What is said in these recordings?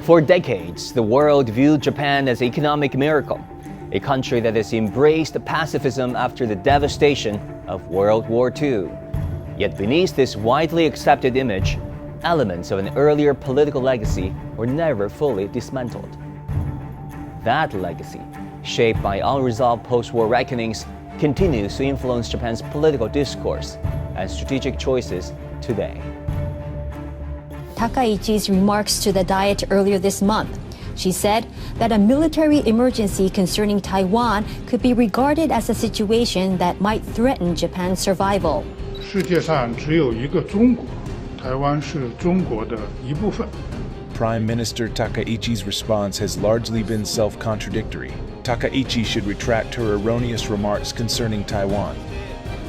For decades, the world viewed Japan as an economic miracle, a country that has embraced pacifism after the devastation of World War II. Yet beneath this widely accepted image, elements of an earlier political legacy were never fully dismantled. That legacy, shaped by unresolved post-war reckonings, continues to influence Japan's political discourse and strategic choices today. Takaichi's remarks to the Diet earlier this month. She said that a military emergency concerning Taiwan could be regarded as a situation that might threaten Japan's survival. 世界上只有一个中国，台湾是中国的一部分。 Prime Minister Takaichi's response has largely been self-contradictory. Takaichi should retract her erroneous remarks concerning Taiwan.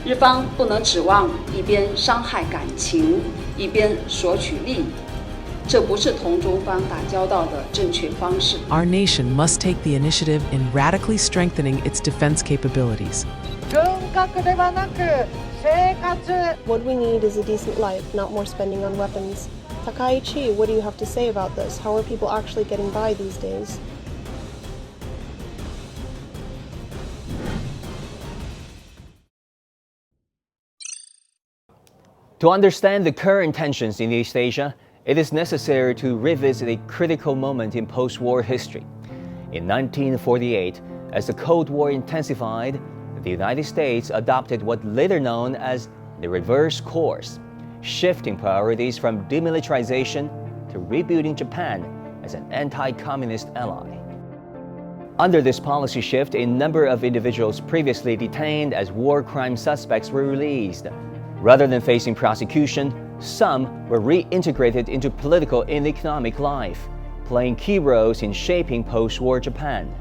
日方不能指望一边伤害感情，一边索取利益，这不是同中方打交道的正确方式。 Our nation must take the initiative in radically strengthening its defense capabilities. What we need is a decent life, not more spending on weapons. Takaichi, what do you have to say about this? How are people actually getting by these days? To understand the current tensions in East Asia, it is necessary to revisit a critical moment in post-war history. In 1948, as the Cold War intensified, the United States adopted what later known as the reverse course, shifting priorities from demilitarization to rebuilding Japan as an anti-communist ally. Under this policy shift, a number of individuals previously detained as war crime suspects were released. Rather than facing prosecution, some were reintegrated into political and economic life, playing key roles in shaping post-war Japan.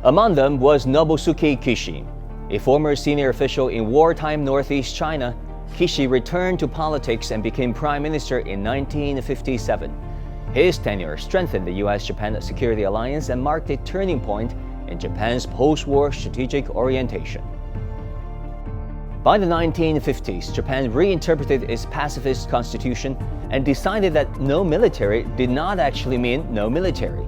Among them was Nobusuke Kishi. A former senior official in wartime Northeast China, Kishi returned to politics and became prime minister in 1957. His tenure strengthened the U.S.-Japan security alliance and marked a turning point in Japan's post-war strategic orientation. By the 1950s, Japan reinterpreted its pacifist constitution and decided that no military did not actually mean no military.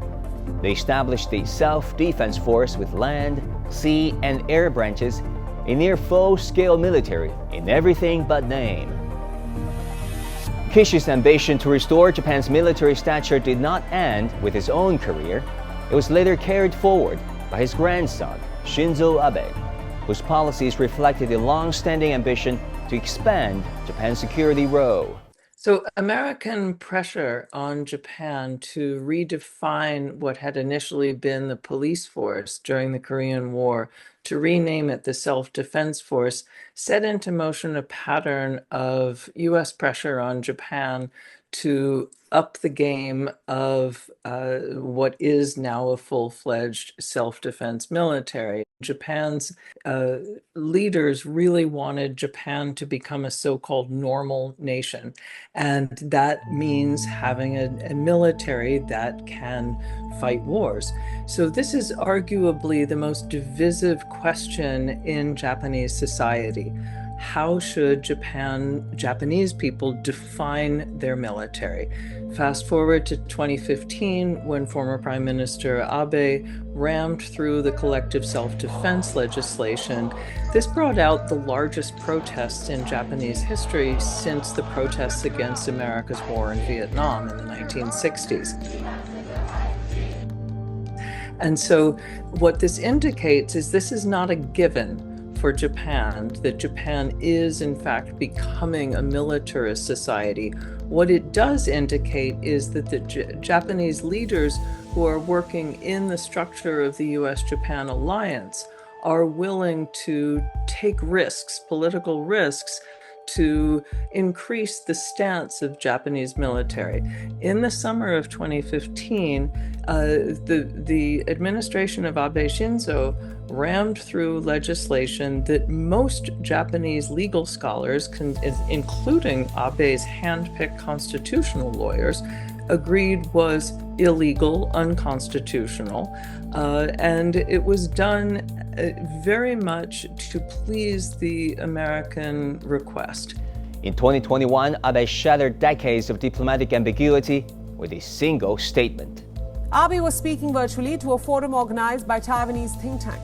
They established the self-defense force with land, sea, and air branches, a near full-scale military in everything but name. Kishi's ambition to restore Japan's military stature did not end with his own career. It was later carried forward by his grandson, Shinzo Abe, whose policies reflected a long-standing ambition to expand Japan's security role. So American pressure on Japan to redefine what had initially been the police force during the Korean War, to rename it the Self-Defense Force, set into motion a pattern of U.S. pressure on Japan to up the game of what is now a full-fledged self-defense military. Japan's leaders really wanted Japan to become a so-called normal nation, and that means having a military that can fight wars. So this is arguably the most divisive question in Japanese society. How should Japanese people define their military? Fast forward to 2015, when former Prime Minister Abe rammed through the collective self-defense legislation. This brought out the largest protests in Japanese history since the protests against America's war in Vietnam in the 1960s. And so what this indicates is this is not a given for Japan, that Japan is in fact becoming a militarist society. What it does indicate is that the Japanese leaders who are working in the structure of the US-Japan alliance are willing to take risks, political risks, to increase the stance of Japanese military. In the summer of 2015, the administration of Abe Shinzo rammed through legislation that most Japanese legal scholars, including Abe's hand-picked constitutional lawyers, agreed was illegal, unconstitutional, and it was done very much to please the American request. In 2021, Abe shattered decades of diplomatic ambiguity with a single statement. Abe was speaking virtually to a forum organized by Taiwanese think tank,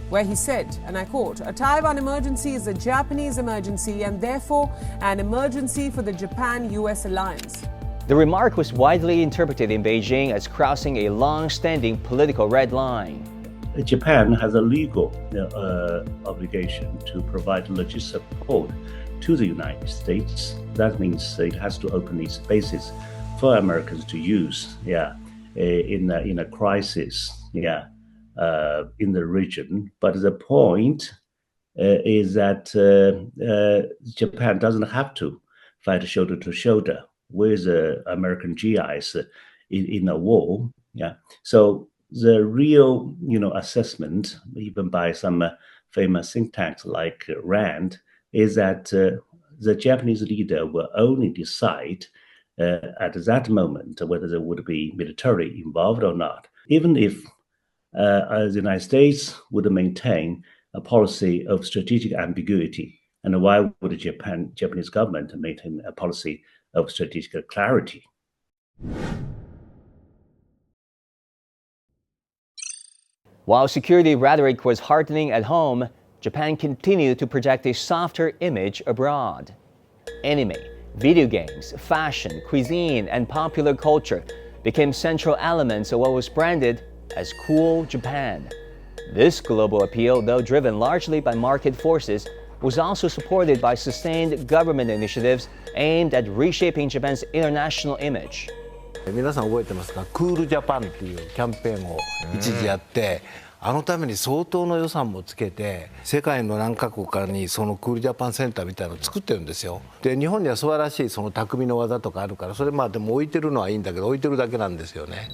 where he said, and I quote, "A Taiwan emergency is a Japanese emergency and therefore an emergency for the Japan-US alliance." The remark was widely interpreted in Beijing as crossing a long-standing political red line. Japan has a legal obligation to provide logistic support to the United States. That means it has to open its bases for Americans to use, in a crisis, in the region. But the point is that Japan doesn't have to fight shoulder to shoulder with American GIs in a war. So the real, assessment, even by some famous think tanks like RAND, is that the Japanese leader will only decide at that moment whether there would be military involved or not. Even if the United States would maintain a policy of strategic ambiguity, and why would the Japanese government maintain a policy of strategic clarity? While security rhetoric was heartening at home, Japan continued to project a softer image abroad. Anime, video games, fashion, cuisine, and popular culture became central elements of what was branded as cool Japan. This global appeal, though driven largely by market forces, was also supported by sustained government initiatives aimed at reshaping Japan's international image. 皆さん覚えてますか？クールジャパンっていうキャンペーンを一時やって、あのために相当の予算もつけて、世界の何カ国かにそのクールジャパンセンターみたいなのを作ってるんですよ。で、日本には素晴らしいその匠の技とかあるから、それまあでも置いてるのはいいんだけど、置いてるだけなんですよね。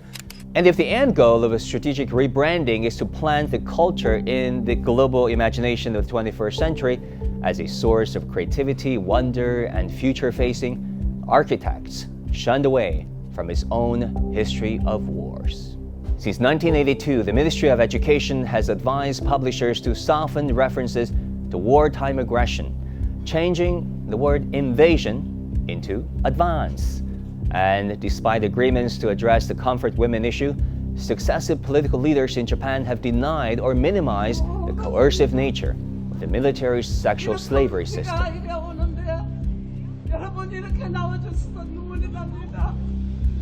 And if the end goal of a strategic rebranding is to plant the culture in the global imagination of the 21st century as a source of creativity, wonder, and future-facing, architects shunned away from its own history of wars. Since 1982, the Ministry of Education has advised publishers to soften references to wartime aggression, changing the word invasion into advance. And despite agreements to address the comfort women issue, successive political leaders in Japan have denied or minimized the coercive nature of the military's sexual slavery system.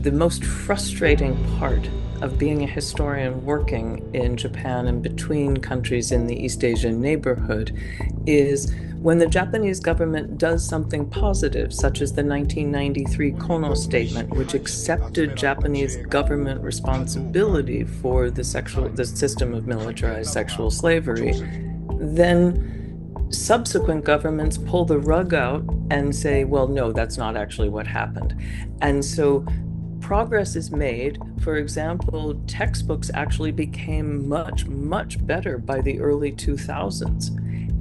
The most frustrating part of being a historian working in Japan and between countries in the East Asian neighborhood is when the Japanese government does something positive, such as the 1993 Kono Statement, which accepted Japanese government responsibility for the system of militarized sexual slavery, then subsequent governments pull the rug out and say, well, no, that's not actually what happened. And so progress is made. For example, textbooks actually became much, much better by the early 2000s.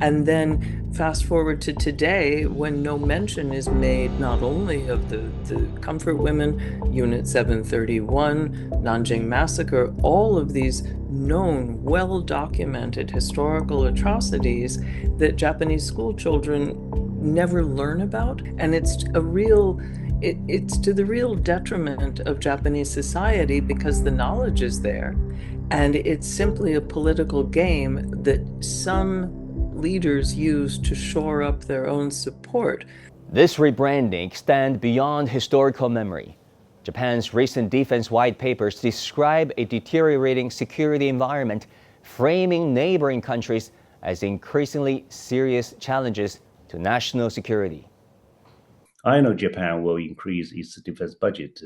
And then fast forward to today, when no mention is made not only of the comfort women, Unit 731, Nanjing Massacre, all of these known, well-documented historical atrocities that Japanese school children never learn about. And it's to the real detriment of Japanese society because the knowledge is there. And it's simply a political game that some leaders use to shore up their own support. This rebranding extends beyond historical memory. Japan's recent defense white papers describe a deteriorating security environment, framing neighboring countries as increasingly serious challenges to national security. I know Japan will increase its defense budget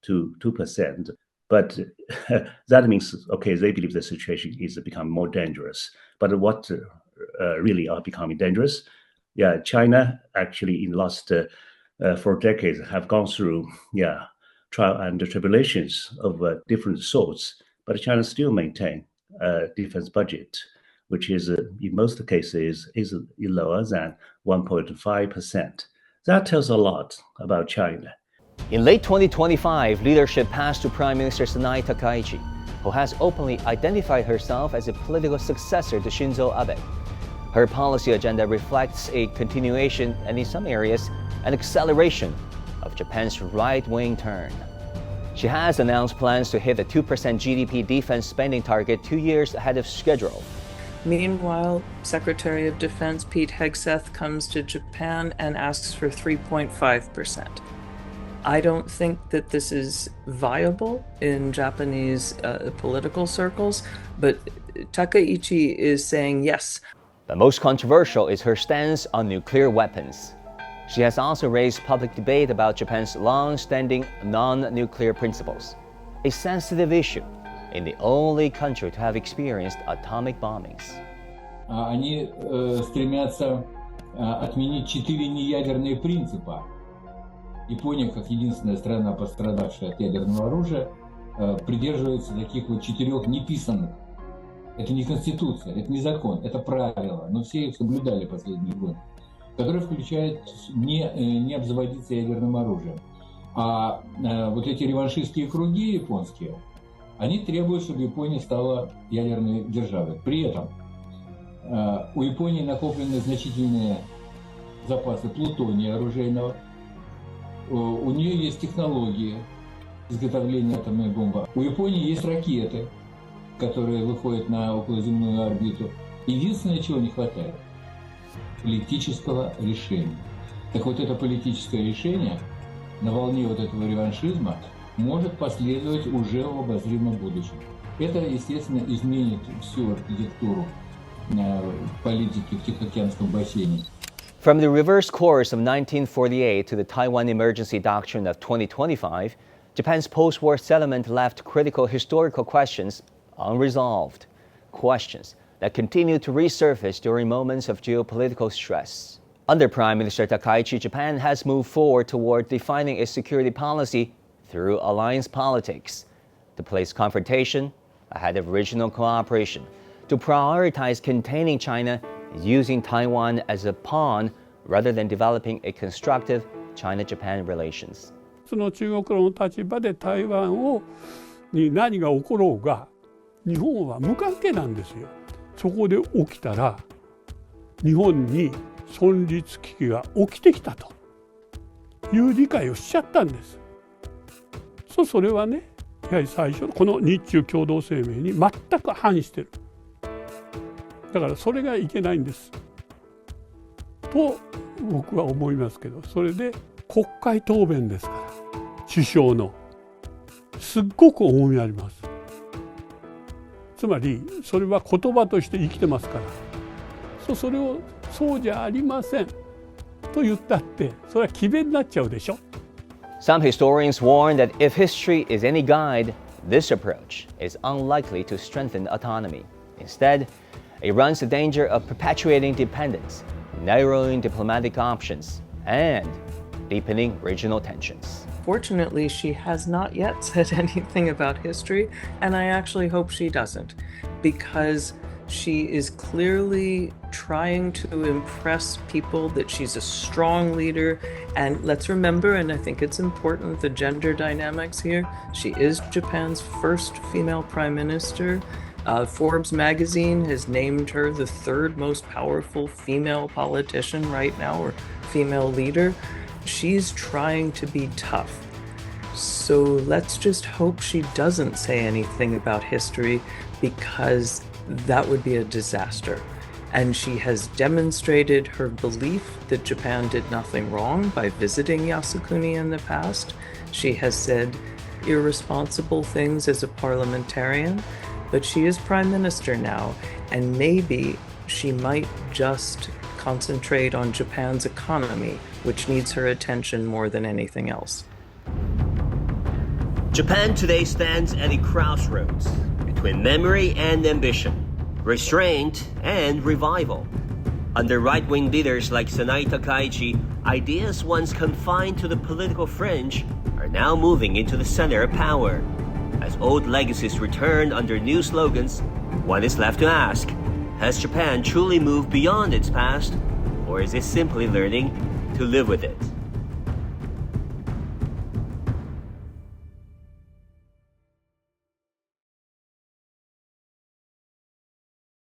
to 2%, but that means, okay, they believe the situation is becoming more dangerous. But what really are becoming dangerous? Yeah, China actually in the last 4 decades have gone through, trial and tribulations of different sorts, but China still maintain a defense budget, which is in most cases is lower than 1.5%. That tells a lot about China. In late 2025, leadership passed to Prime Minister Sanae Takaichi, who has openly identified herself as a political successor to Shinzo Abe. Her policy agenda reflects a continuation and, in some areas, an acceleration of Japan's right-wing turn. She has announced plans to hit the 2% GDP defense spending target 2 years ahead of schedule. Meanwhile, Secretary of Defense Pete Hegseth comes to Japan and asks for 3.5%. I don't think that this is viable in Japanese political circles, but Takaichi is saying yes. The most controversial is her stance on nuclear weapons. She has also raised public debate about Japan's long-standing non-nuclear principles, a sensitive issue in the only country to have experienced atomic bombings. Они стремятся отменить 4 неядерные принципа. Япония, как единственная страна, пострадавшая от ядерного оружия, придерживается таких вот 4 неписанных. Это не конституция, это не закон, это правила, но все их соблюдали последние годы, которые включают не обзаводиться ядерным оружием. А вот эти реваншистские круги японские, они требуют, чтобы Япония стала ядерной державой. При этом у Японии накоплены значительные запасы плутония оружейного, у нее есть технологии изготовления атомной бомбы, у Японии есть ракеты, которые выходят на околоземную орбиту. Единственное, чего не хватает – политического решения. Так вот, это политическое решение на волне вот этого реваншизма может последовать уже в обозримом будущем. Это, естественно, изменит всю архитектуру политики в Тихоокеанском бассейне. From the reverse course of 1948 to the Taiwan emergency doctrine of 2025, Japan's post-war settlement left critical historical questions unresolved, questions that continue to resurface during moments of geopolitical stress. Under Prime Minister Takaichi, Japan has moved forward toward defining its security policy through alliance politics, to place confrontation ahead of regional cooperation, to prioritize containing China using Taiwan as a pawn rather than developing a constructive China-Japan relations. その中国の立場で台湾に何が起ころうが、日本は無関係なんですよ。そこで起きたら、日本に存立危機が起きてきたという理解をしちゃったんです。それはね、やはり最初この日中共同声明に全く反してる。だからそれがいけないんですと僕は思いますけど、それで国会答弁ですから首相のすっごく重みあります。つまりそれは言葉として生きてますから、それをそうじゃありませんと言ったってそれは詭弁になっちゃうでしょ。Some historians warn that if history is any guide, this approach is unlikely to strengthen autonomy. Instead, it runs the danger of perpetuating dependence, narrowing diplomatic options, and deepening regional tensions. Fortunately, she has not yet said anything about history, and I actually hope she doesn't, because she is clearly trying to impress people that she's a strong leader. And let's remember, and I think it's important, the gender dynamics here. She is Japan's first female prime minister. Forbes magazine has named her the 3rd most powerful female politician right now, or female leader. She's trying to be tough. So let's just hope she doesn't say anything about history, because that would be a disaster. And she has demonstrated her belief that Japan did nothing wrong by visiting Yasukuni in the past. She has said irresponsible things as a parliamentarian, but she is prime minister now, and maybe she might just concentrate on Japan's economy, which needs her attention more than anything else. Japan today stands at a crossroads between memory and ambition, restraint and revival. Under right-wing leaders like Sanae Takaichi, ideas once confined to the political fringe are now moving into the center of power. As old legacies return under new slogans, one is left to ask, has Japan truly moved beyond its past, or is it simply learning to live with it?